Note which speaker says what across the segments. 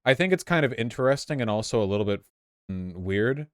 Speaker 1: I think it's kind of interesting and also a little bit weird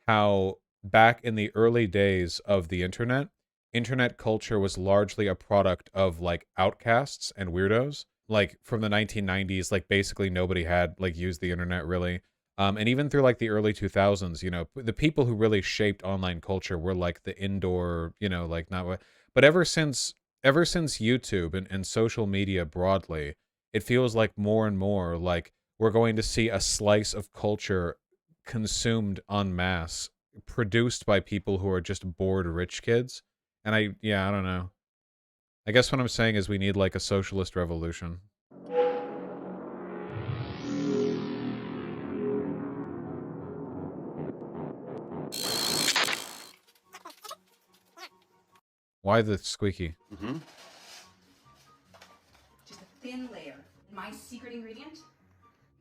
Speaker 1: how back in the early days of the internet culture was largely a product of like outcasts and weirdos. Like from the 1990s, like basically nobody had like used the internet really. And even through like the early 2000s, you know, the people who really shaped online culture were like the indoor, you know, like not what. But ever since YouTube and social media broadly, it feels like more and more like we're going to see a slice of culture consumed en masse, produced by people who are just bored rich kids. And I don't know. I guess what I'm saying is we need like a socialist revolution. Why the squeaky?
Speaker 2: Mm-hmm.
Speaker 3: Just a thin layer. My secret ingredient,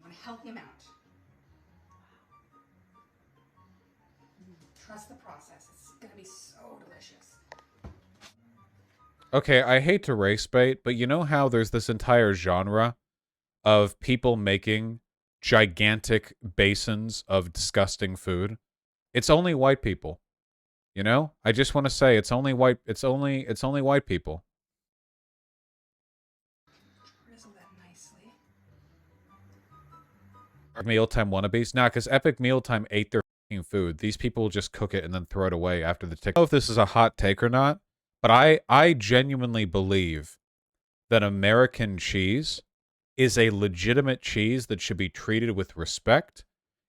Speaker 3: I'm gonna help him out. Trust the process. It's gonna be so delicious.
Speaker 1: Okay, I hate to race bait, but you know how there's this entire genre of people making gigantic basins of disgusting food? It's only white people. You know? I just want to say it's only white white people.
Speaker 3: Drizzle that nicely.
Speaker 1: Mealtime wannabes? Nah, because Epic Mealtime ate their fucking food. These people will just cook it and then throw it away after the tick. I don't know if this is a hot take or not, but I genuinely believe that American cheese is a legitimate cheese that should be treated with respect.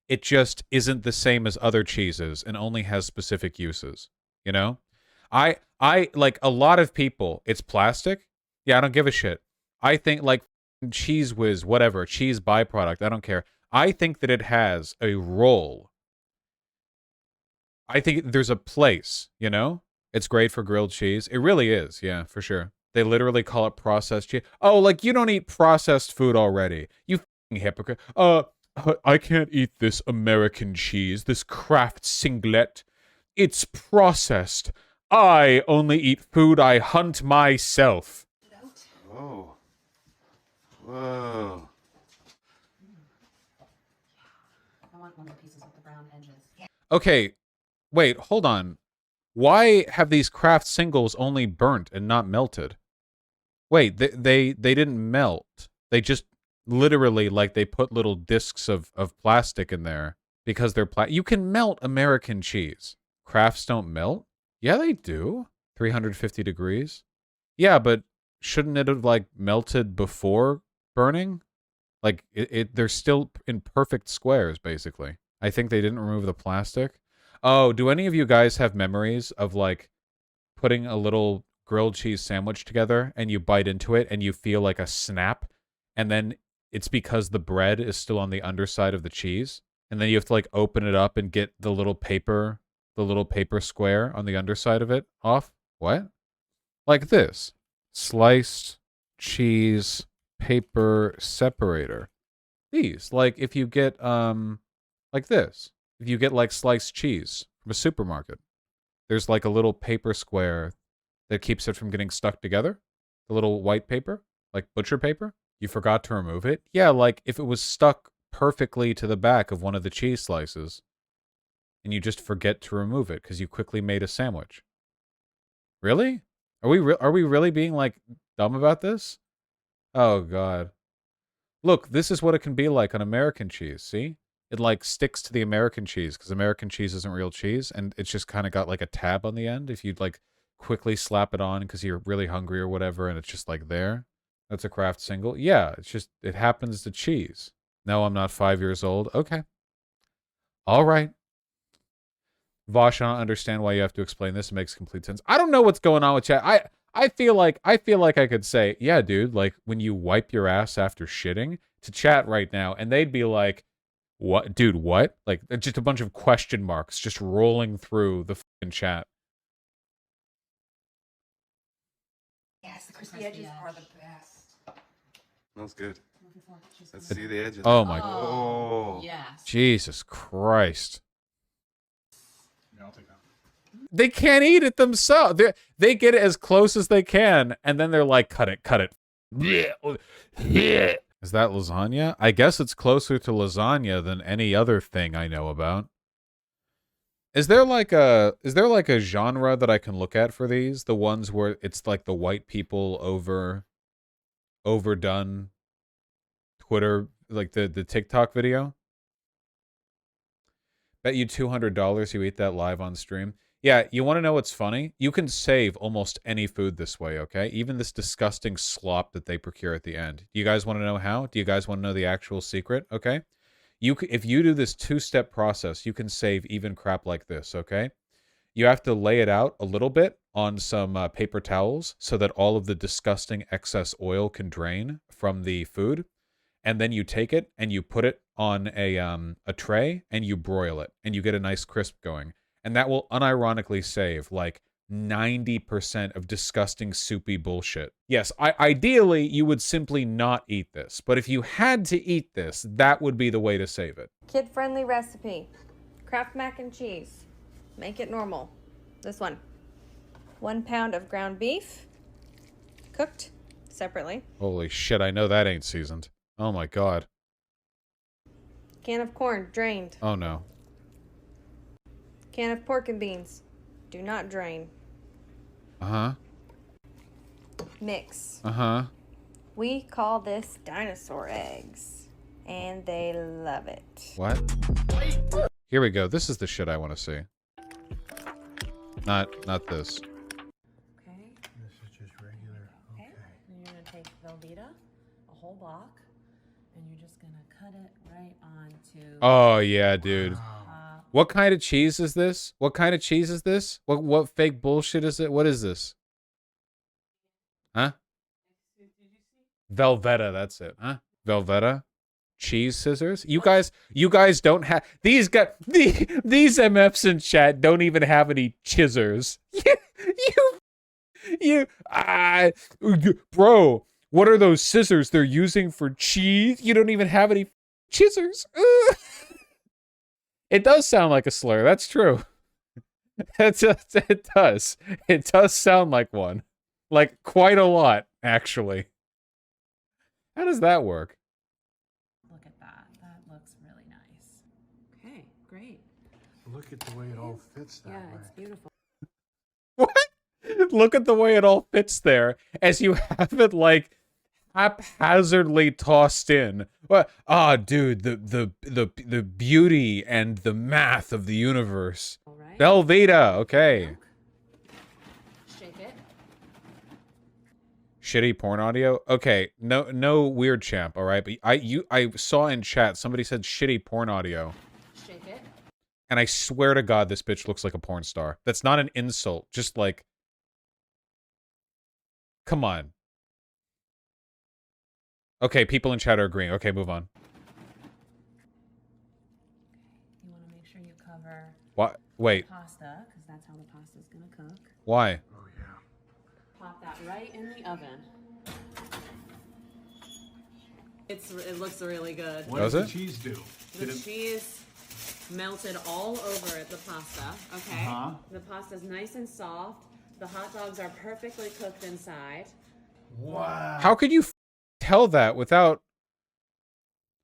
Speaker 1: It just isn't the same as other cheeses and only has specific uses, you know? I like a lot of people, it's plastic. Yeah, I don't give a shit. I think like cheese whiz, whatever, cheese byproduct, I don't care. I think that it has a role. I think there's a place, you know? It's great for grilled cheese. It really is, yeah, for sure. They literally call it processed cheese. Oh, like you don't eat processed food already. You fucking hypocrite. I can't eat this American cheese, this Kraft singlet. It's processed. I only eat food I hunt myself.
Speaker 2: Oh. Whoa.
Speaker 3: I want one of the pieces with the brown edges.
Speaker 1: Okay, wait, hold on. Why have these Kraft singles only burnt and not melted? Wait, they didn't melt. They just literally like they put little discs of plastic in there because they're you can melt American cheese. Crafts don't melt? Yeah, they do. 350 degrees. Yeah, but shouldn't it have like melted before burning? Like they're still in perfect squares basically. I think they didn't remove the plastic. Oh, do any of you guys have memories of like putting a little grilled cheese sandwich together and you bite into it and you feel like a snap, and then it's because the bread is still on the underside of the cheese, and then you have to like open it up and get the little paper square on the underside of it off? What? Like this. Sliced cheese paper separator. These, like if you get like this. If you get like sliced cheese from a supermarket, there's like a little paper square that keeps it from getting stuck together. The little white paper, like butcher paper. You forgot to remove it. Yeah, like if it was stuck perfectly to the back of one of the cheese slices and you just forget to remove it because you quickly made a sandwich. Really? Are we really being like dumb about this? Oh god. Look, this is what it can be like on American cheese, see? It like sticks to the American cheese because American cheese isn't real cheese, and it's just kind of got like a tab on the end if you'd like quickly slap it on because you're really hungry or whatever, and it's just like there. That's a Kraft single. Yeah, it's just, it happens to cheese. No, I'm not 5 years old. Okay. All right. Vaush, I don't understand why you have to explain this. It makes complete sense. I don't know what's going on with chat. I feel like I could say, yeah, dude, like when you wipe your ass after shitting to chat right now, and they'd be like, what, dude, what? Like just a bunch of question marks just rolling through the fucking chat.
Speaker 3: Yes, the crispy edges are the best.
Speaker 2: Smells good. Let's see the edges.
Speaker 1: Oh my
Speaker 2: Oh.
Speaker 3: Yes.
Speaker 1: Jesus Christ.
Speaker 4: Yeah, I'll take that.
Speaker 1: They can't eat it themselves. They get it as close as they can, and then they're like, cut it. Is Is that lasagna? I guess it's closer to lasagna than any other thing I know about. Is there like a genre that I can look at for these? The ones where it's like the white people overdone Twitter, like the TikTok video? Bet you $200 you eat that live on stream. Yeah, you want to know what's funny? You can save almost any food this way, okay? Even this disgusting slop that they procure at the end. Do you guys want to know how? Do you guys want to know the actual secret? Okay. If you do this two-step process, you can save even crap like this, okay? You have to lay it out a little bit on some paper towels so that all of the disgusting excess oil can drain from the food. And then you take it and you put it on a tray and you broil it and you get a nice crisp going. And that will unironically save like 90% of disgusting soupy bullshit. Yes, ideally you would simply not eat this, but if you had to eat this, that would be the way to save it.
Speaker 5: Kid-friendly recipe. Kraft mac and cheese. Make it normal. This one. 1 pound of ground beef, cooked separately.
Speaker 1: Holy shit, I know that ain't seasoned. Oh my god.
Speaker 5: Can of corn, drained.
Speaker 1: Oh no.
Speaker 5: Can of pork and beans. Do not drain.
Speaker 1: Uh-huh.
Speaker 5: Mix.
Speaker 1: Uh-huh.
Speaker 5: We call this dinosaur eggs. And they love it.
Speaker 1: What? Here we go. This is the shit I want to see. Not this.
Speaker 5: Okay.
Speaker 4: This is just regular. Okay.
Speaker 6: And you're gonna take Velveeta, a whole block, and you're just gonna cut it right onto.
Speaker 1: Oh yeah, dude.
Speaker 4: Wow.
Speaker 1: What kind of cheese is this? What kind of cheese is this? What fake bullshit is it? What is this? Huh? Velveeta, that's it. Huh? Velveeta? Cheese scissors? You guys don't have these these MFs in chat don't even have any chisers. Bro, what are those scissors they're using for cheese? You don't even have any chisers. It does sound like a slur. That's true. It does. It does sound like one. Like quite a lot, actually. How does that work?
Speaker 6: Look at that. That looks really nice. Okay, great.
Speaker 4: Look at the way it all fits that
Speaker 6: Yeah,
Speaker 4: way.
Speaker 6: it's beautiful.
Speaker 1: What? Look at the way it all fits there as you have it like haphazardly tossed in. What? Ah, dude, the beauty and the math of the universe.
Speaker 6: All right.
Speaker 1: Velveeta, okay.
Speaker 6: Shake it.
Speaker 1: Shitty porn audio. Okay, no weird champ. All right, but I saw in chat somebody said shitty porn audio,
Speaker 6: Shake it.
Speaker 1: and I swear to God, this bitch looks like a porn star. That's not an insult. Just like, come on. Okay, people in chat are agreeing. Okay, move on.
Speaker 6: You want to make sure you cover
Speaker 1: What? Wait.
Speaker 6: pasta, because that's how the pasta's gonna cook.
Speaker 1: Why?
Speaker 4: Oh yeah.
Speaker 6: Pop that right in the oven. It looks really good.
Speaker 4: What
Speaker 1: Does
Speaker 4: does
Speaker 1: it?
Speaker 4: the cheese do?
Speaker 6: The
Speaker 4: Did it-
Speaker 6: cheese melted all over the pasta. Okay.
Speaker 4: Uh-huh.
Speaker 6: The pasta's nice and soft. The hot dogs are perfectly cooked inside.
Speaker 4: Wow.
Speaker 1: How could you tell that without...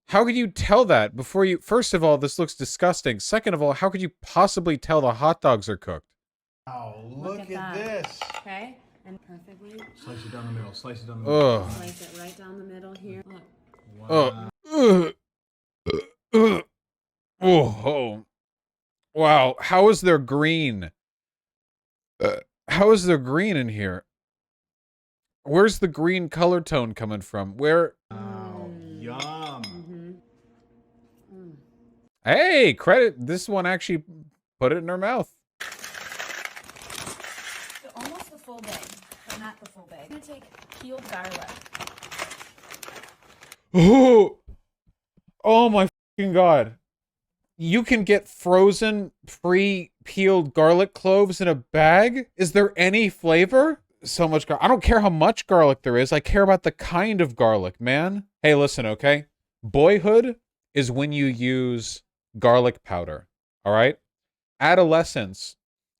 Speaker 1: How could you tell that before you... First of all, this looks disgusting. Second of all, how could you possibly tell the hot dogs are cooked?
Speaker 4: Wow, look at
Speaker 6: that.
Speaker 4: this.
Speaker 6: Okay. And perfectly
Speaker 4: Slice it down the middle. Slice it down the middle.
Speaker 1: Ugh.
Speaker 6: slice it right down the middle here. Look.
Speaker 4: Wow.
Speaker 1: Oh. Wow. How is there green? How is there green in here? Where's the green color tone coming from? Where?
Speaker 4: Wow. Yum.
Speaker 6: Mm-hmm.
Speaker 1: Hey, credit. This one actually put it in her mouth.
Speaker 3: Almost the full bag, but not the full bag. I'm gonna take peeled garlic.
Speaker 1: Oh my fucking God. You can get frozen pre-peeled garlic cloves in a bag? Is there any flavor? So much garlic. I don't care how much garlic there is. I care about the kind of garlic, man. Hey, listen, okay? Boyhood is when you use garlic powder, all right? Adolescence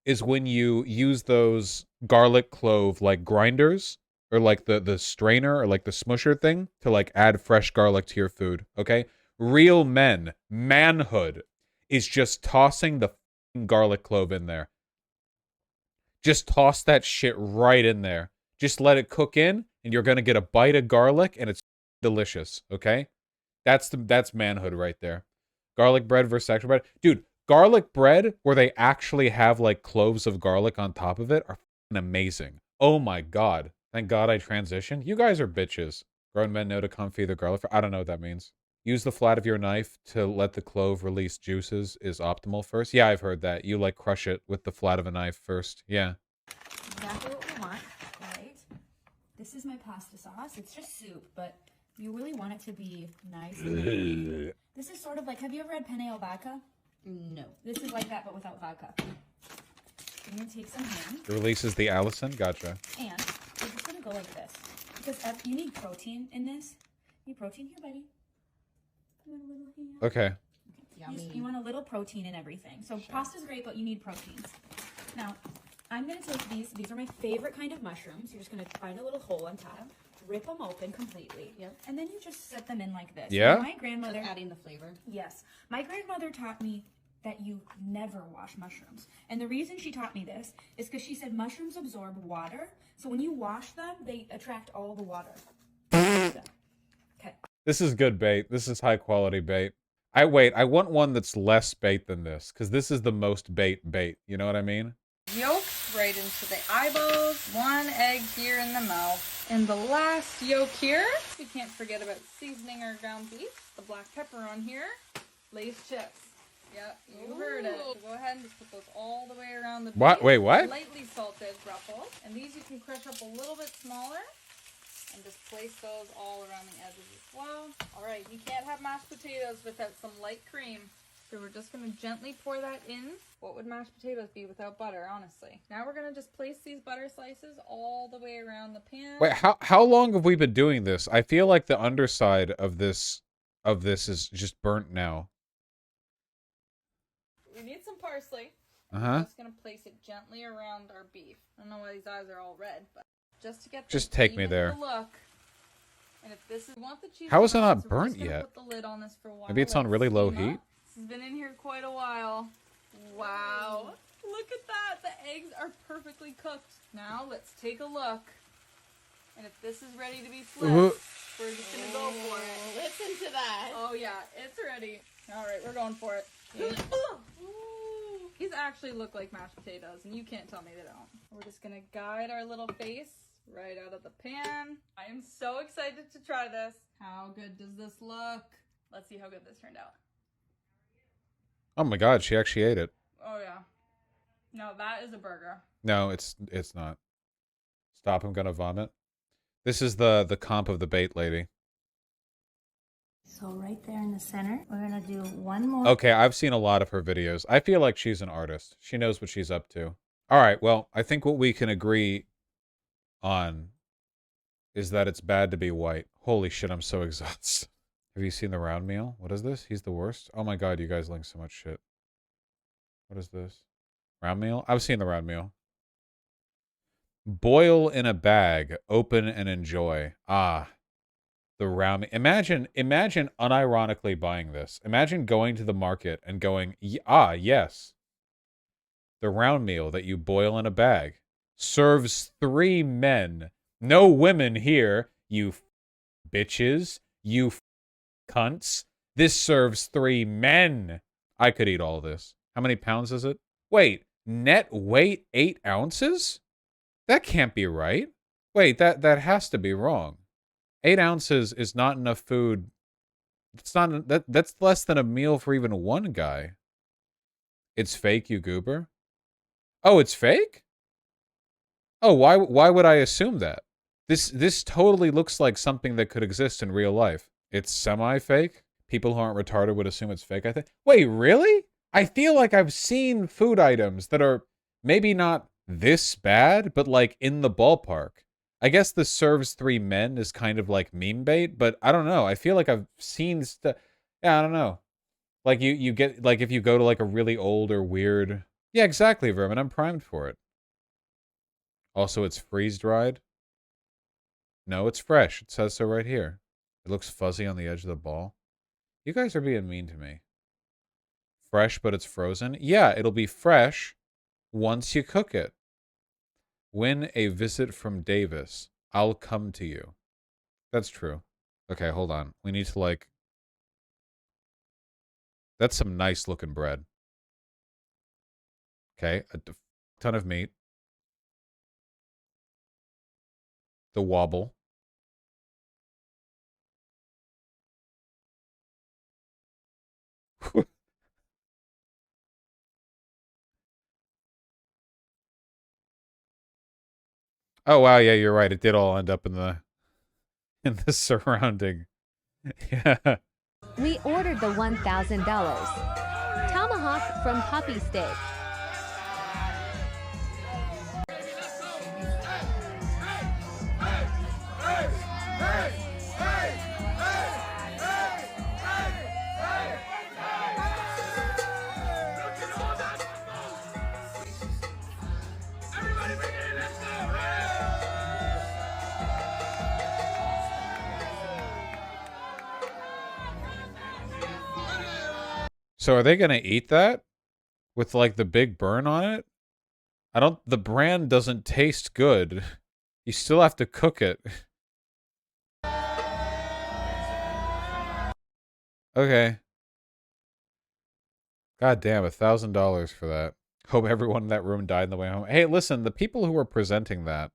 Speaker 1: is when you use those garlic clove like grinders or like the strainer or like the smusher thing to like add fresh garlic to your food, okay? Real men, manhood is just tossing the f***ing garlic clove in there. Just toss that shit right in there. Just let it cook in and you're going to get a bite of garlic and it's delicious, okay? That's manhood right there. Garlic bread versus actual bread. Dude, garlic bread where they actually have like cloves of garlic on top of it are f***ing amazing. Oh my god. Thank god I transitioned. You guys are bitches. Grown men know to comfy the garlic. I don't know what that means. Use the flat of your knife to let the clove release juices is optimal first. Yeah, I've heard that. You like crush it with the flat of a knife first. Yeah.
Speaker 3: Exactly what we want, right? This is my pasta sauce. It's just soup, but you really want it to be nice. And this is sort of like, have you ever had penne al vodka? No. This is like that, but without vodka. I'm gonna take some ham.
Speaker 1: It releases the Allison. Gotcha.
Speaker 3: And we're just gonna go like this. Because you need protein in this. You need protein here, buddy. Come on, little ham.
Speaker 1: Okay.
Speaker 3: You want a little protein in everything. So pasta's great, but you need proteins. Now, I'm going to take these. These are my favorite kind of mushrooms. You're just going to find a little hole on top, rip them open completely, and then you just set them in like this.
Speaker 1: Yeah?
Speaker 3: Now, my grandmother...
Speaker 6: Just adding the flavor.
Speaker 3: Yes. My grandmother taught me that you never wash mushrooms. And the reason she taught me this is because she said mushrooms absorb water. So when you wash them, they attract all the water. Okay.
Speaker 1: This is good bait. This is high quality bait. I want one that's less bait than this, because this is the most bait. You know what I mean?
Speaker 7: Yolk right into the eyeballs, 1 egg here in the mouth, and the last yolk here. We can't forget about seasoning our ground beef, the black pepper on here, Lay's chips. Yep, you heard it. So go ahead and just put those all the way around the beef.
Speaker 1: What? Wait, what?
Speaker 7: Lightly salted ruffles, and these you can crush up a little bit smaller. And just place those all around the edges as well. Alright, you can't have mashed potatoes without some light cream. So we're just going to gently pour that in. What would mashed potatoes be without butter, honestly? Now we're going to just place these butter slices all the way around the pan.
Speaker 1: Wait, how long have we been doing this? I feel like the underside of this is just burnt now.
Speaker 7: We need some parsley.
Speaker 1: Uh-huh.
Speaker 7: I'm just going to place it gently around our beef. I don't know why these eyes are all red, but just to get
Speaker 1: Just take me there.
Speaker 7: Look. And if this is want the cheese.
Speaker 1: How is it not
Speaker 7: so we're
Speaker 1: burnt
Speaker 7: just gonna
Speaker 1: yet?
Speaker 7: Put the lid on this for a while.
Speaker 1: Maybe it's on really low heat.
Speaker 7: This has been in here quite a while. Wow. Look at that. The eggs are perfectly cooked. Now let's take a look. And if this is ready to be flipped, we're just gonna go for it.
Speaker 6: Listen to that.
Speaker 7: Oh yeah, it's ready. All right, we're going for it. These actually look like mashed potatoes, and you can't tell me they don't. We're just gonna guide our little face right out of the pan. I am so excited to try this. How good does this look? Let's see how good this turned out.
Speaker 1: Oh my god, she actually ate it.
Speaker 7: Oh yeah. No, that is a burger.
Speaker 1: No, it's not. Stop, I'm gonna vomit. This is the comp of the bait lady.
Speaker 3: So right there in the center, we're going to do one more.
Speaker 1: Okay, I've seen a lot of her videos. I feel like she's an artist. She knows what she's up to. Alright, well, I think what we can agree on is that it's bad to be white. Holy shit, I'm so exhausted. Have you seen the round meal? What is this? He's the worst? Oh my god, you guys link so much shit. What is this? Round meal? I've seen the round meal. Boil in a bag, open and enjoy. Ah, the round. Imagine unironically buying this. Imagine going to the market and going, yes. The round meal that you boil in a bag serves 3 men. No women here, you bitches. You cunts. This serves 3 men. I could eat all this. How many pounds is it? Wait, net weight 8 ounces? That can't be right. Wait, that has to be wrong. 8 ounces is not enough food. It's not that's less than a meal for even one guy. It's fake, you goober. Oh, it's fake? Oh, why would I assume that? This totally looks like something that could exist in real life. It's semi-fake. People who aren't retarded would assume it's fake, I think. Wait, really? I feel like I've seen food items that are maybe not this bad, but like in the ballpark. I guess the serves 3 men is kind of like meme bait, but I don't know. I feel like I've seen stuff. Yeah, I don't know. Like you get, like if you go to like a really old or weird. Yeah, exactly, Vermin. I'm primed for it. Also, it's freeze dried. No, it's fresh. It says so right here. It looks fuzzy on the edge of the ball. You guys are being mean to me. Fresh, but it's frozen? Yeah, it'll be fresh once you cook it. Win a visit from Davis. I'll come to you. That's true. Okay, hold on. We need to, like... That's some nice looking bread. Okay, a ton of meat. The wobble. Oh wow, yeah, you're right. It did all end up in the surrounding. Yeah.
Speaker 8: We ordered the $1,000 tomahawk from Puppy Steak.
Speaker 1: So are they gonna eat that with like the big burn on it? I don't. The brand doesn't taste good. You still have to cook it. Okay. God damn, $1,000 for that. Hope everyone in that room died on the way home. Hey, listen, the people who were presenting that.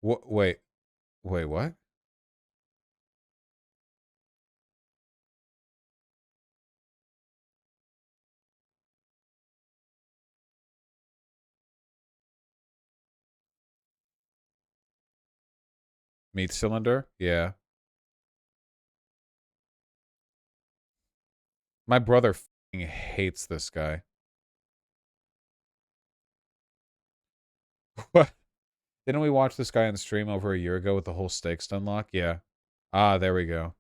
Speaker 1: Wait, what? Meat cylinder? Yeah. My brother f***ing hates this guy. What? Didn't we watch this guy on stream over a year ago with the whole stakes unlock? Yeah. Ah, there we go.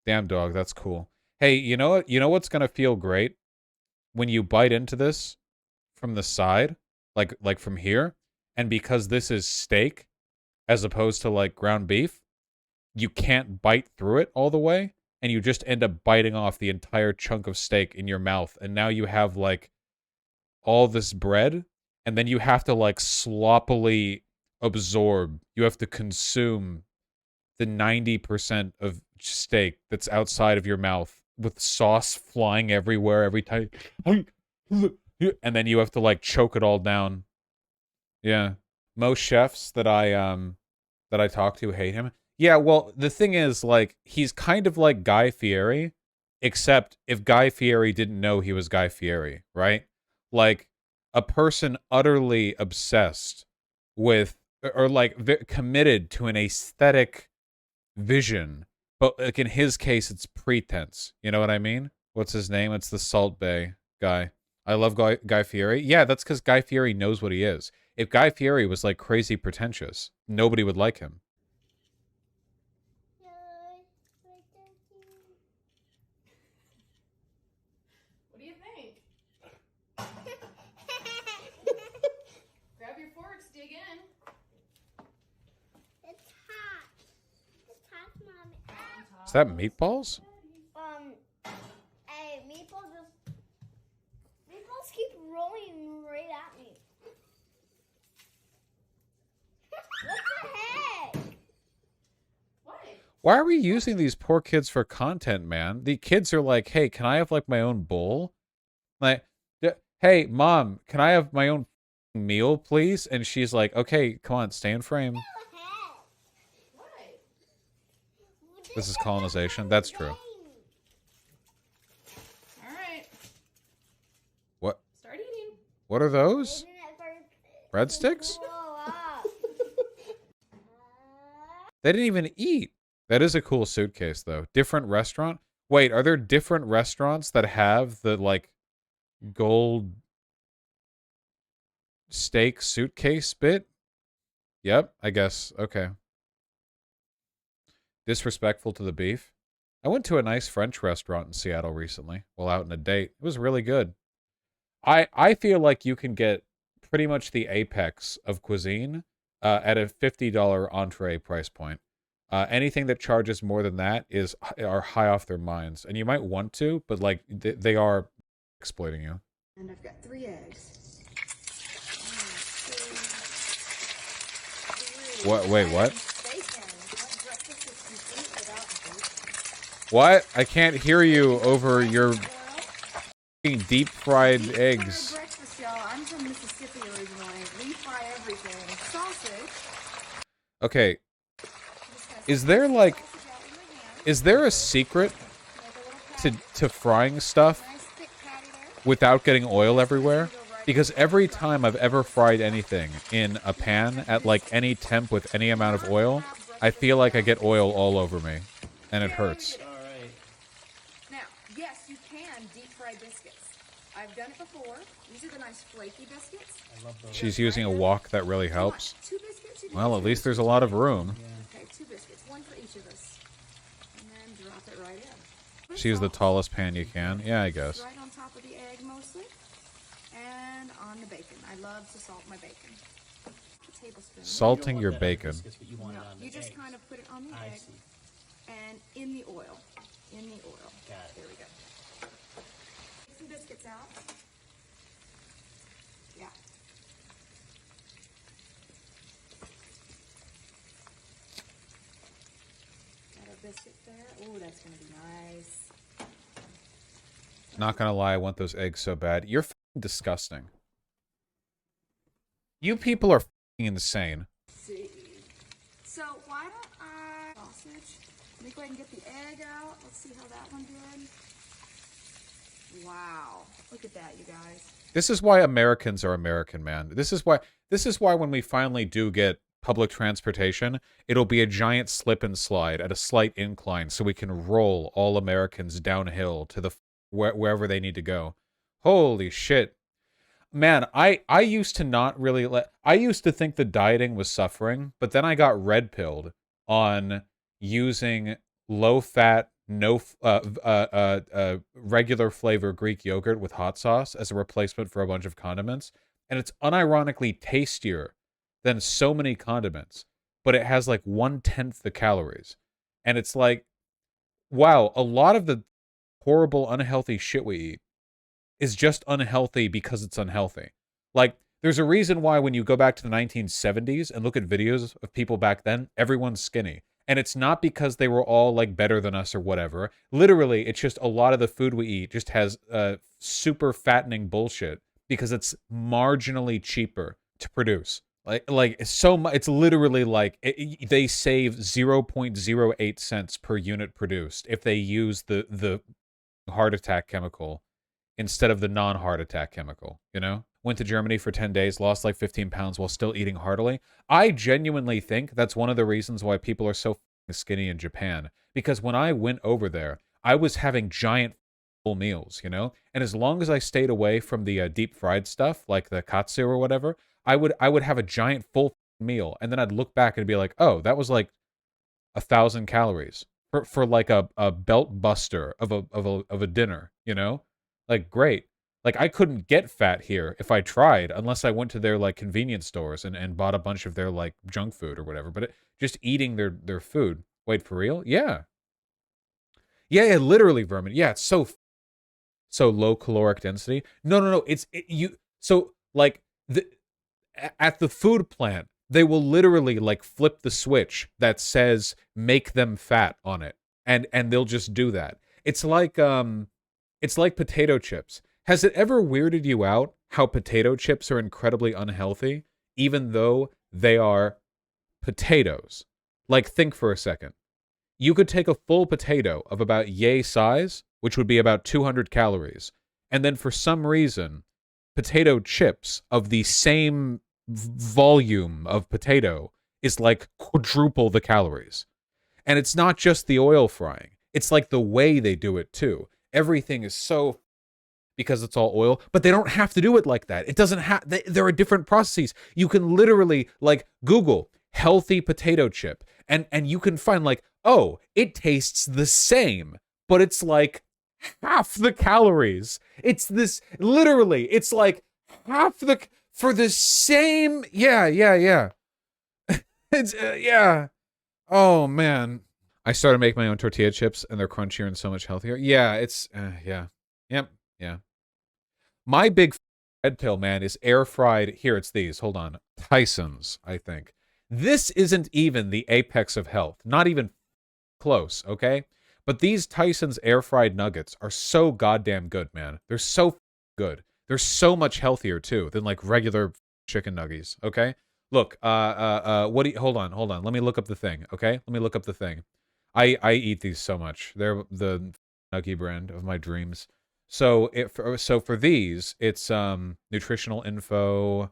Speaker 1: Damn dog, that's cool. Hey, you know what? You know what's gonna feel great? When you bite into this from the side, like from here, and because this is steak as opposed to like ground beef, you can't bite through it all the way, and you just end up biting off the entire chunk of steak in your mouth, and now you have like all this bread, and then you have to like sloppily absorb. You have to consume the 90% of steak that's outside of your mouth with sauce flying everywhere every time. And then you have to like choke it all down. Yeah. Most chefs that I talk to hate him. Yeah, well, the thing is, like, he's kind of like Guy Fieri, except if Guy Fieri didn't know he was Guy Fieri, right? Like, a person utterly obsessed with, or like, committed to an aesthetic vision, but like in his case, it's pretense. You know what I mean? What's his name? It's the Salt Bay guy. I love Guy Fieri. Yeah, that's because Guy Fieri knows what he is. If Guy Fieri was like crazy pretentious, nobody would like him.
Speaker 7: What do you think? Grab your forks, dig in.
Speaker 9: It's hot. It's hot, Mommy.
Speaker 1: Is that meatballs?
Speaker 9: Hey, meatballs keep rolling right at me. What the heck?
Speaker 7: What?
Speaker 1: Why are we using these poor kids for content, man? The kids are like, hey, can I have like my own bowl? Like, hey, Mom, can I have my own meal, please? And she's like, okay, come on, stay in frame.
Speaker 7: What?
Speaker 1: This is colonization. That's true.
Speaker 7: All right.
Speaker 1: What?
Speaker 7: Start eating.
Speaker 1: What are those?
Speaker 9: Isn't it for
Speaker 1: Breadsticks?
Speaker 9: blow up?
Speaker 1: They didn't even eat. That is a cool suitcase, though. Different restaurant? Wait, are there different restaurants that have the, like, gold steak suitcase bit? Yep, I guess. Okay. Disrespectful to the beef. I went to a nice French restaurant in Seattle recently while out on a date. It was really good. I feel like you can get pretty much the apex of cuisine at a $50 entree price point. Anything that charges more than that are high off their minds, and you might want to, but like they are exploiting you.
Speaker 10: And I've got 3 eggs.
Speaker 1: What? Wait, what?
Speaker 10: Bacon. My breakfast is complete without bacon.
Speaker 1: What? I can't hear you over your deep fried eggs.
Speaker 10: Breakfast, y'all. I'm from Mississippi originally. We fry everything. Sausage.
Speaker 1: Okay. Is there a secret to frying stuff without getting oil everywhere? Because every time I've ever fried anything in a pan at like any temp with any amount of oil, I feel like I get oil all over me, and it hurts.
Speaker 10: Now, yes, you can deep fry biscuits. I've done it before. These are the nice flaky biscuits.
Speaker 4: I love those.
Speaker 1: She's using a wok that really helps.
Speaker 10: 2 biscuits.
Speaker 1: Well, at least there's a lot of room.
Speaker 10: Okay, 2 biscuits. 1 for each of us. And then drop it right in.
Speaker 1: She's the tallest pan you can. Yeah, I guess.
Speaker 10: Right on top of the egg mostly. And on the bacon. I love to salt my bacon. A tablespoon.
Speaker 1: Salting your bacon.
Speaker 10: You just kind of put it on the egg. And in the oil. In the oil.
Speaker 4: Got it.
Speaker 10: There we go. Take some biscuits out. Yeah. Got our biscuits there. Ooh, that's going to be nice.
Speaker 1: Not gonna lie, I want those eggs so bad. You're f***ing disgusting. You people are f***ing insane.
Speaker 10: Let's see. So why don't I sausage? Let me go ahead and get the egg out. Let's see how that one did. Wow. Look at that, you guys.
Speaker 1: This is why Americans are American, man. This is why when we finally do get public transportation, it'll be a giant slip and slide at a slight incline so we can roll all Americans downhill to the wherever they need to go. Holy shit. Man, I used to not really I used to think the dieting was suffering, but then I got red pilled on using low fat, no regular flavor Greek yogurt with hot sauce as a replacement for a bunch of condiments, and it's unironically tastier than so many condiments, but it has like 1/10 the calories. And it's like, wow, a lot of the horrible, unhealthy shit we eat is just unhealthy because it's unhealthy. Like, there's a reason why when you go back to the 1970s and look at videos of people back then, everyone's skinny. And it's not because they were all, like, better than us or whatever. Literally, it's just a lot of the food we eat just has super fattening bullshit because it's marginally cheaper to produce. Like so much. It's literally like they save 0.08 cents per unit produced if they use the heart attack chemical instead of the non-heart attack chemical, you know? Went to Germany for 10 days, lost like 15 pounds while still eating heartily. I genuinely think that's one of the reasons why people are so skinny in Japan. Because when I went over there, I was having giant full meals, you know? And as long as I stayed away from the deep fried stuff, like the katsu or whatever, I would have a giant full meal. And then I'd look back and be like, oh, that was like 1,000 calories. For like a belt buster of a dinner, you know? Like, great. Like, I couldn't get fat here if I tried, unless I went to their, like, convenience stores and bought a bunch of their, like, junk food or whatever. But just eating their food. Wait, for real? Yeah. Yeah, literally, Vermin. Yeah, it's so low caloric density. No. So, like, at the food plant, they will literally like flip the switch that says make them fat on it. And they'll just do that. It's like potato chips. Has it ever weirded you out how potato chips are incredibly unhealthy, even though they are potatoes? Like, think for a second. You could take a full potato of about yay size, which would be about 200 calories, and then for some reason, potato chips of the same volume of potato is like quadruple the calories. And it's not just the oil frying. It's like the way they do it too. Everything is so because it's all oil, but they don't have to do it like that. It doesn't have, there are different processes. You can literally like Google healthy potato chip and you can find like oh, it tastes the same, but it's like half the calories. It's this, literally, it's like half the, for the same, yeah. It's, yeah. Oh, man. I started making my own tortilla chips, and they're crunchier and so much healthier. Yeah, it's, yeah. Yep, yeah. My big red pill, man, is air fried. Here, it's these. Hold on. Tyson's, I think. This isn't even the apex of health. Not even close, okay? But these Tyson's air fried nuggets are so goddamn good, man. They're so good. They're so much healthier, too, than like regular chicken nuggies, okay? Look, what do you, hold on. Let me look up the thing, okay? Let me look up the thing. I eat these so much. They're the nuggie brand of my dreams. So for these, it's nutritional info,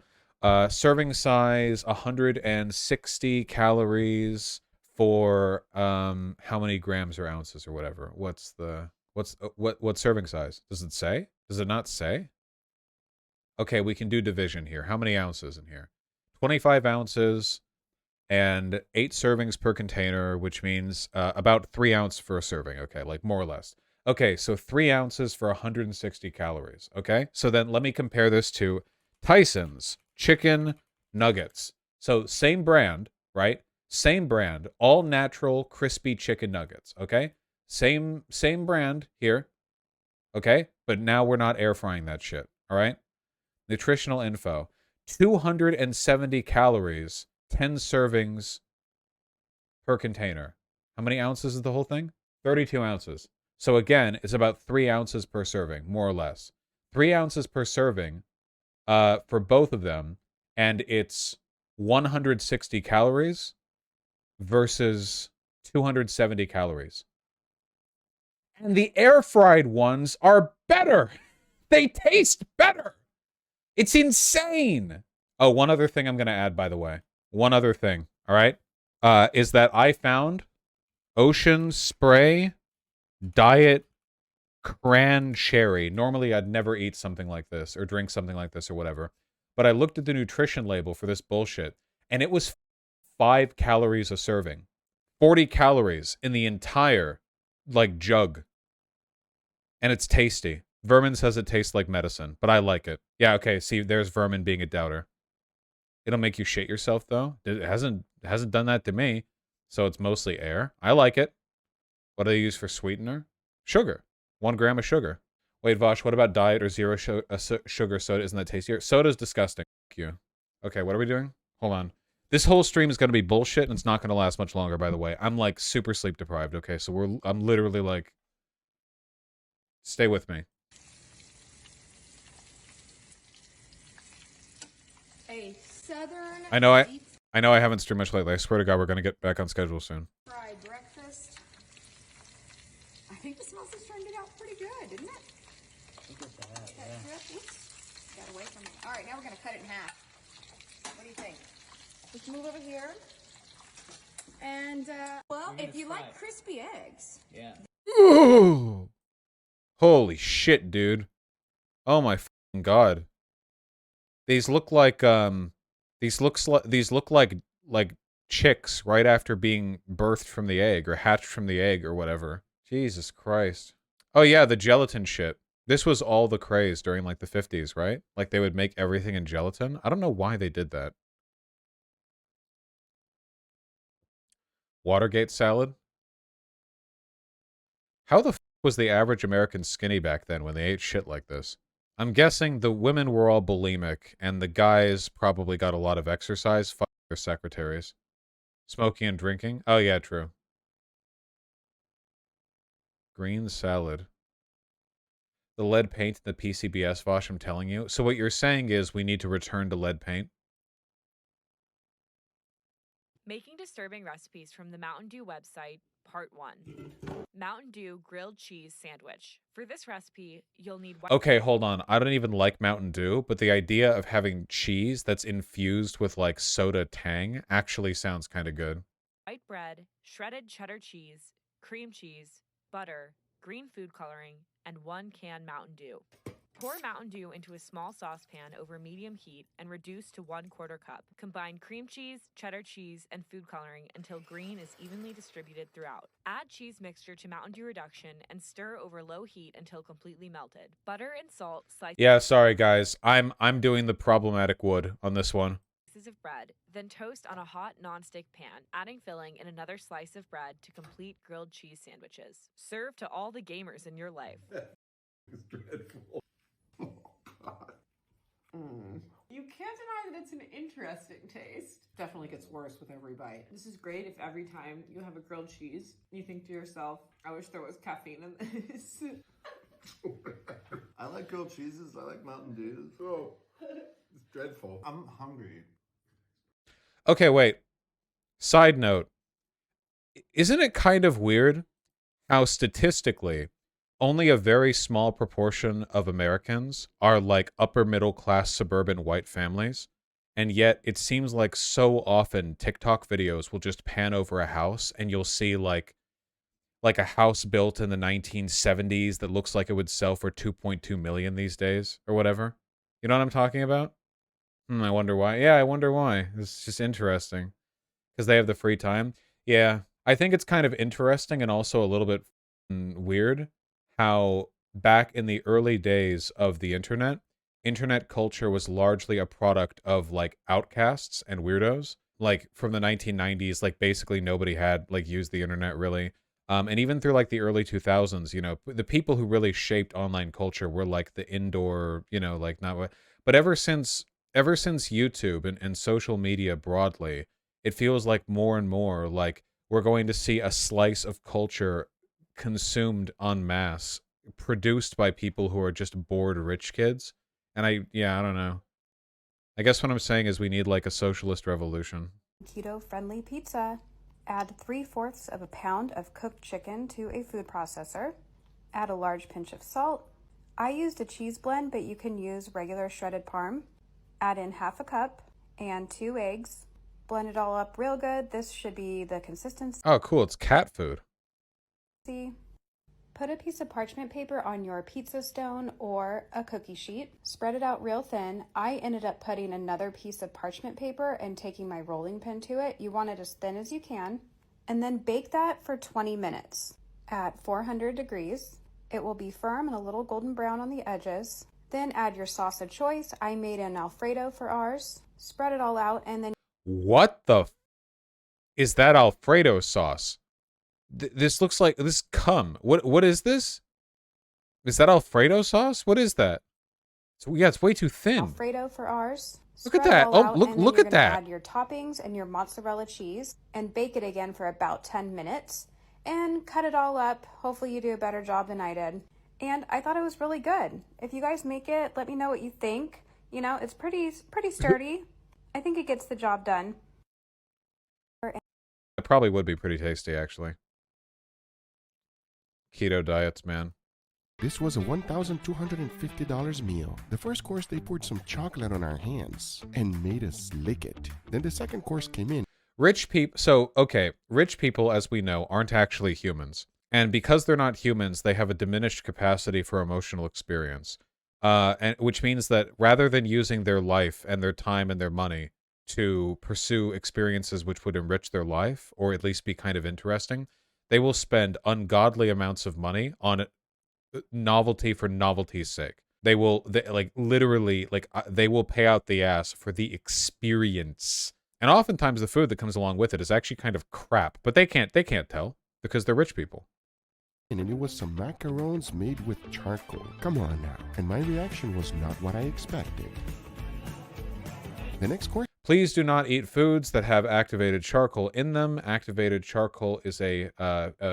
Speaker 1: serving size 160 calories for how many grams or ounces or whatever. What serving size? Does it say? Does it not say? Okay, we can do division here. How many ounces in here? 25 ounces and 8 servings per container, which means about 3 ounces for a serving. Okay, like more or less. Okay, so 3 ounces for 160 calories. Okay, so then let me compare this to Tyson's chicken nuggets. So same brand, right? Same brand, all natural crispy chicken nuggets. Okay, same brand here. Okay, but now we're not air frying that shit. All right, nutritional info: 270 calories, 10 servings per container. How many ounces is the whole thing? 32 ounces. So again, it's about 3 ounces per serving, more or less. 3 ounces per serving for both of them, and it's 160 calories versus 270 calories. And the air-fried ones are better. They taste better. It's insane. Oh, one other thing I'm going to add, by the way. One other thing, all right? Is that I found Ocean Spray Diet Cran Cherry. Normally, I'd never eat something like this or drink something like this or whatever. But I looked at the nutrition label for this bullshit, and it was 5 calories a serving. 40 calories in the entire, like, jug. And it's tasty. Vermin says it tastes like medicine, but I like it. Yeah, okay, see, there's Vermin being a doubter. It'll make you shit yourself, though. It hasn't done that to me, so it's mostly air. I like it. What do they use for sweetener? Sugar. 1 gram of sugar. Wait, Vaush, what about diet or zero sugar soda? Isn't that tastier? Soda's disgusting. Thank you. Okay, what are we doing? Hold on. This whole stream is going to be bullshit, and it's not going to last much longer, by the way. I'm, like, super sleep deprived, okay? So I'm literally, like... Stay with me.
Speaker 10: A southern
Speaker 1: I know
Speaker 10: deep
Speaker 1: I haven't streamed much lately. I swear to God, we're going to get back on schedule soon.
Speaker 10: fried breakfast. I think the sausage turned it out pretty good, didn't it? Look at that, yeah. Oops, got away from me. All right, now we're going to cut it in half. What do you think? Let's move over here. And, well, if you like crispy eggs.
Speaker 4: Yeah.
Speaker 1: Ooh. Holy shit, dude. Oh my fucking God. These look like these look like chicks right after being birthed from the egg or hatched from the egg or whatever. Jesus Christ. Oh yeah, the gelatin shit. This was all the craze during like the 50s, right? Like they would make everything in gelatin. I don't know why they did that. Watergate salad? How the f was the average American skinny back then when they ate shit like this? I'm guessing the women were all bulimic, and the guys probably got a lot of exercise. Fuck their secretaries. Smoking and drinking? Oh yeah, true. Green salad. The lead paint and the PCBS Vaush, I'm telling you. So what you're saying is we need to return to lead paint?
Speaker 11: Making disturbing recipes from the Mountain Dew website, Part 1. Mountain Dew grilled cheese sandwich. For this recipe, you'll need...
Speaker 1: Okay, hold on. I don't even like Mountain Dew, but the idea of having cheese that's infused with, like, soda tang actually sounds kind of good.
Speaker 11: White bread, shredded cheddar cheese, cream cheese, butter, green food coloring, and 1 can Mountain Dew. Pour Mountain Dew into a small saucepan over medium heat and reduce to 1/4 cup. Combine cream cheese, cheddar cheese, and food coloring until green is evenly distributed throughout. Add cheese mixture to Mountain Dew reduction and stir over low heat until completely melted. Butter and salt slice.
Speaker 1: Yeah, sorry guys. I'm doing the problematic wood on this one.
Speaker 11: Slices of bread, then toast on a hot nonstick pan, adding filling in another slice of bread to complete grilled cheese sandwiches. Serve to all the gamers in your life.
Speaker 2: It's dreadful. Oh, God.
Speaker 6: You can't deny that it's an interesting taste. Definitely gets worse with every bite. This is great if every time you have a grilled cheese, you think to yourself, I wish there was caffeine in this.
Speaker 2: I like grilled cheeses. I like Mountain Dews. Oh, it's dreadful. I'm hungry.
Speaker 1: Okay, wait. Side note. Isn't it kind of weird how statistically only a very small proportion of Americans are like upper middle class suburban white families? And yet it seems like so often TikTok videos will just pan over a house and you'll see like a house built in the 1970s that looks like it would sell for 2.2 million these days or whatever. You know what I'm talking about? I wonder why. Yeah, I wonder why. It's just interesting. Because they have the free time. Yeah, I think it's kind of interesting and also a little bit weird how back in the early days of the internet culture was largely a product of like outcasts and weirdos. Like from the 1990s, like basically nobody had like used the internet really. And even through like the early 2000s, you know, the people who really shaped online culture were like the indoor, you know, like not. But ever since YouTube and social media broadly, it feels like more and more like we're going to see a slice of culture consumed en masse, produced by people who are just bored rich kids. And I don't know. I guess what I'm saying is we need like a socialist revolution.
Speaker 12: Keto-friendly pizza. Add 3/4 of a pound of cooked chicken to a food processor. Add a large pinch of salt. I used a cheese blend, but you can use regular shredded parm. Add in 1/2 cup and 2 eggs. Blend it all up real good. This should be the consistency.
Speaker 1: Oh, cool. It's cat food.
Speaker 12: Put a piece of parchment paper on your pizza stone or a cookie sheet. Spread it out real thin. I ended up putting another piece of parchment paper and taking my rolling pin to it. You want it as thin as you can. And then bake that for 20 minutes at 400 degrees. It will be firm and a little golden brown on the edges. Then add your sauce of choice. I made an Alfredo for ours. Spread it all out and then...
Speaker 1: What the is that Alfredo sauce? This looks like this cum. What is this? Is that Alfredo sauce? What is that? So yeah, it's way too thin.
Speaker 12: Alfredo for ours.
Speaker 1: Look at that. Oh, look at that.
Speaker 12: Add your toppings and your mozzarella cheese and bake it again for about 10 minutes and cut it all up. Hopefully you do a better job than I did. And I thought it was really good. If you guys make it, let me know what you think. You know, it's pretty sturdy. I think it gets the job done.
Speaker 1: It probably would be pretty tasty, actually. Keto diets, man.
Speaker 13: This was a $1,250 meal. The first course, they poured some chocolate on our hands and made us lick it. Then the second course came in.
Speaker 1: Rich people, so, okay, rich people, as we know, aren't actually humans. And because they're not humans, they have a diminished capacity for emotional experience. And which means that rather than using their life and their time and their money to pursue experiences which would enrich their life, or at least be kind of interesting, they will spend ungodly amounts of money on novelty for novelty's sake. They will pay out the ass for the experience. And oftentimes the food that comes along with it is actually kind of crap, but they can't tell because they're rich people.
Speaker 13: And it was some macarons made with charcoal. Come on now. And my reaction was not what I expected. The next course.
Speaker 1: Please do not eat foods that have activated charcoal in them. Activated charcoal is a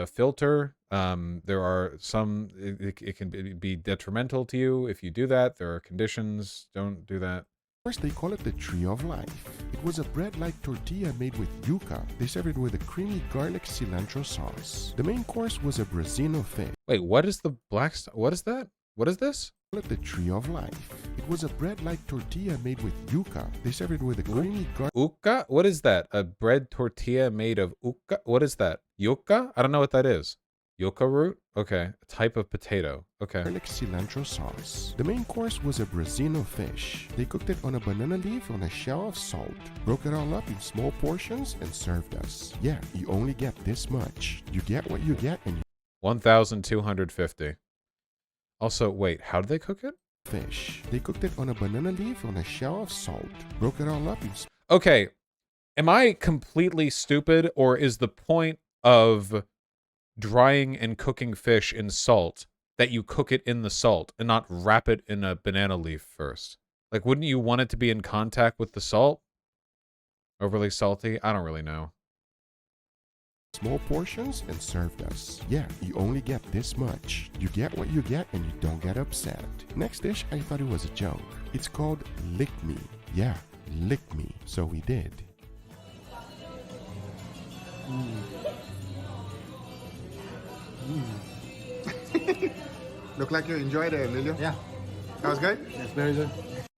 Speaker 1: filter. There are some, it can be detrimental to you if you do that. There are conditions. Don't do that.
Speaker 13: First, they call it the Tree of Life. It was a bread-like tortilla made with yuca. They served it with a creamy garlic cilantro sauce. The main course was a Brazino fish.
Speaker 1: Wait, what is the black stuff? What is that? What is this?
Speaker 13: Call it the Tree of Life. It was a bread-like tortilla made with yuca. They served it with a creamy garlic.
Speaker 1: Yuca? What is that? A bread tortilla made of yuca? What is that? Yuca? I don't know what that is. Yucca root? Okay. A type of potato. Okay.
Speaker 13: garlic cilantro sauce. The main course was a Brazino fish. They cooked it on a banana leaf on a shell of salt, broke it all up in small portions, and served us. Yeah, you only get this much. You get what you get, and
Speaker 1: 1,250. Also, wait, how did they cook it?
Speaker 13: fish. They cooked it on a banana leaf on a shell of salt, broke it all up in
Speaker 1: Okay, am I completely stupid, or is the point of drying and cooking fish in salt that you cook it in the salt and not wrap it in a banana leaf first? Like, wouldn't you want it to be in contact with the salt? Overly salty? I don't really know.
Speaker 13: small portions and served us. Yeah, you only get this much. You get what you get and you don't get upset. Next dish, I thought it was a joke. It's called Lick Me. Yeah, lick me. So we did.
Speaker 2: Look like you enjoyed it, Emilio.
Speaker 4: Yeah.
Speaker 2: That was good?
Speaker 4: That's very good.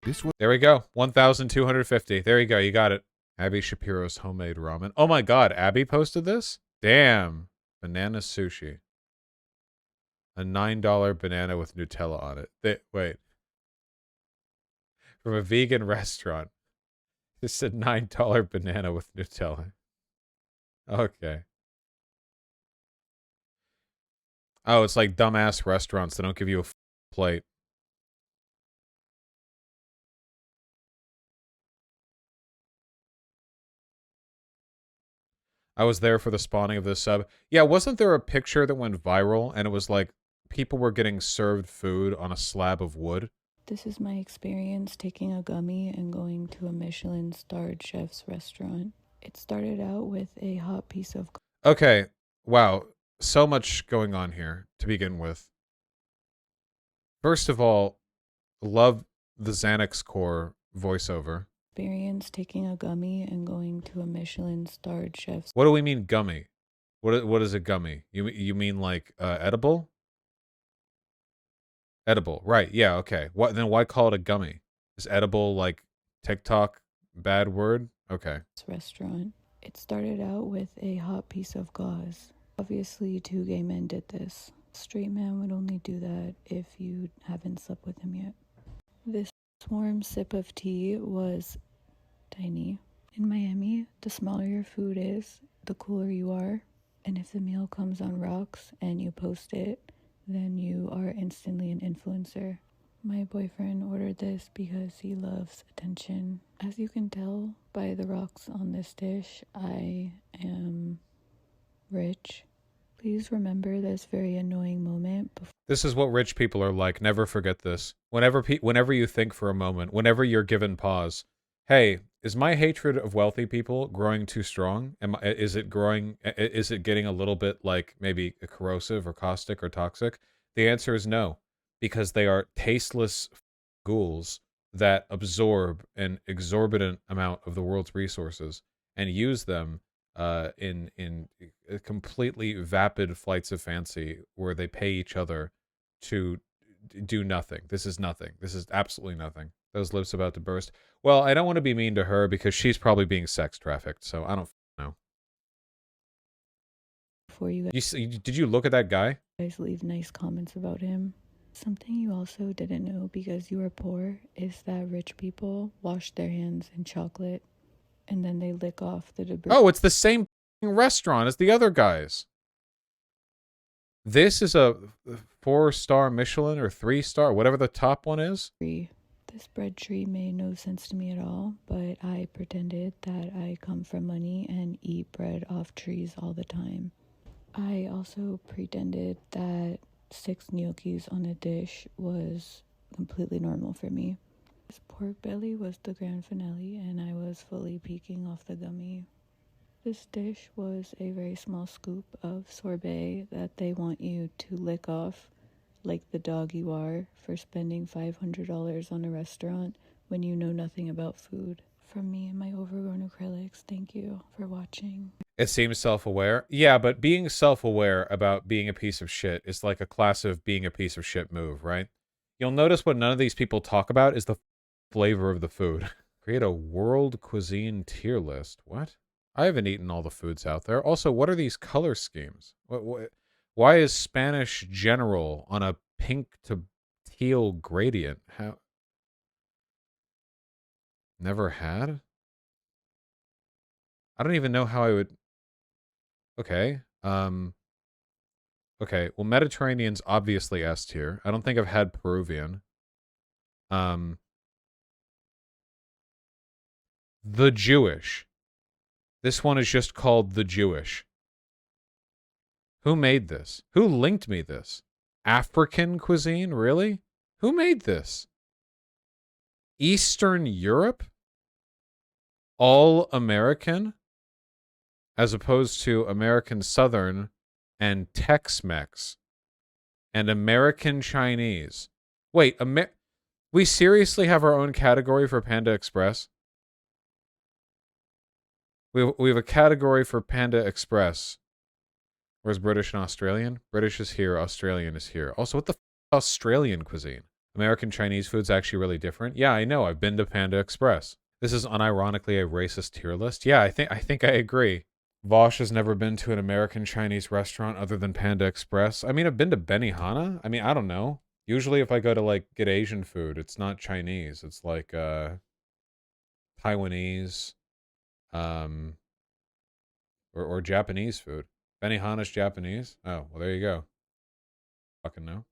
Speaker 13: This was
Speaker 1: There we go. 1,250. There you go. You got it. Abby Shapiro's homemade ramen. Oh my god, Abby posted this? Damn. Banana sushi. A $9 banana with Nutella on it. Wait. From a vegan restaurant. This is a $9 banana with Nutella. Okay. Oh, it's like dumbass restaurants that don't give you a plate. I was there for the spawning of this sub. Yeah, wasn't there a picture that went viral and it was like people were getting served food on a slab of wood?
Speaker 14: This is my experience taking a gummy and going to a Michelin-starred chef's restaurant. It started out with a hot piece of...
Speaker 1: Okay, wow. So much going on here to begin with. First of all, love the Xanax Core voiceover.
Speaker 14: Experience taking a gummy and going to a Michelin-starred chef's...
Speaker 1: What do we mean gummy? What is a gummy? You mean like edible? Edible, right? Yeah, okay. Then why call it a gummy? Is edible like TikTok bad word? Okay.
Speaker 14: Restaurant. It started out with a hot piece of gauze. Obviously, two gay men did this. A straight man would only do that if you haven't slept with him yet. This warm sip of tea was tiny. In Miami, the smaller your food is, the cooler you are. And if the meal comes on rocks and you post it, then you are instantly an influencer. My boyfriend ordered this because he loves attention. As you can tell by the rocks on this dish, I am rich. Please remember this very annoying moment.
Speaker 1: This is what rich people are like. Never forget this. Whenever you think for a moment, whenever you're given pause, hey, is my hatred of wealthy people growing too strong? Is it getting a little bit like maybe corrosive or caustic or toxic? The answer is no, because they are tasteless ghouls that absorb an exorbitant amount of the world's resources and use them in completely vapid flights of fancy where they pay each other to do nothing. This is nothing. This is absolutely nothing. Those lips about to burst. Well, I don't want to be mean to her because she's probably being sex trafficked, so I don't know.
Speaker 14: Before you
Speaker 1: did you look at that guy?
Speaker 14: guys leave nice comments about him. Something you also didn't know because you are poor is that rich people wash their hands in chocolate and then they lick off the debris.
Speaker 1: Oh, it's the same restaurant as the other guys. This is a 4-star Michelin or 3-star, whatever the top one is.
Speaker 14: This bread tree made no sense to me at all, but I pretended that I come from money and eat bread off trees all the time. I also pretended that 6 gnocchis on a dish was completely normal for me. This pork belly was the grand finale, and I was fully peeking off the gummy. This dish was a very small scoop of sorbet that they want you to lick off like the dog you are for spending $500 on a restaurant when you know nothing about food. From me and my overgrown acrylics, thank you for watching.
Speaker 1: It seems self-aware. Yeah, but being self-aware about being a piece of shit is like a class of being a piece of shit move, right? You'll notice what none of these people talk about is the flavor of the food. Create a world cuisine tier list. What? I haven't eaten all the foods out there. Also, what are these color schemes? Why is Spanish General on a pink to teal gradient? How? Never had? I don't even know how I would... Okay. Okay, well, Mediterranean's obviously S tier. I don't think I've had Peruvian. The Jewish. This one is just called The Jewish. Who made this? Who linked me this? African cuisine? Really? Who made this? Eastern Europe? All American? As opposed to American Southern and Tex-Mex and American Chinese. Wait, we seriously have our own category for Panda Express? We have a category for Panda Express. Where's British and Australian? British is here, Australian is here. Also, what the Australian cuisine? American Chinese food's actually really different. Yeah, I know. I've been to Panda Express. This is unironically a racist tier list. Yeah, I think I agree. Vaush has never been to an American Chinese restaurant other than Panda Express. I mean, I've been to Benihana. I mean, I don't know. Usually if I go to, like, get Asian food, it's not Chinese. It's, like, Taiwanese, or Japanese food. Benihana's Japanese? Oh, well, there you go. Fucking know.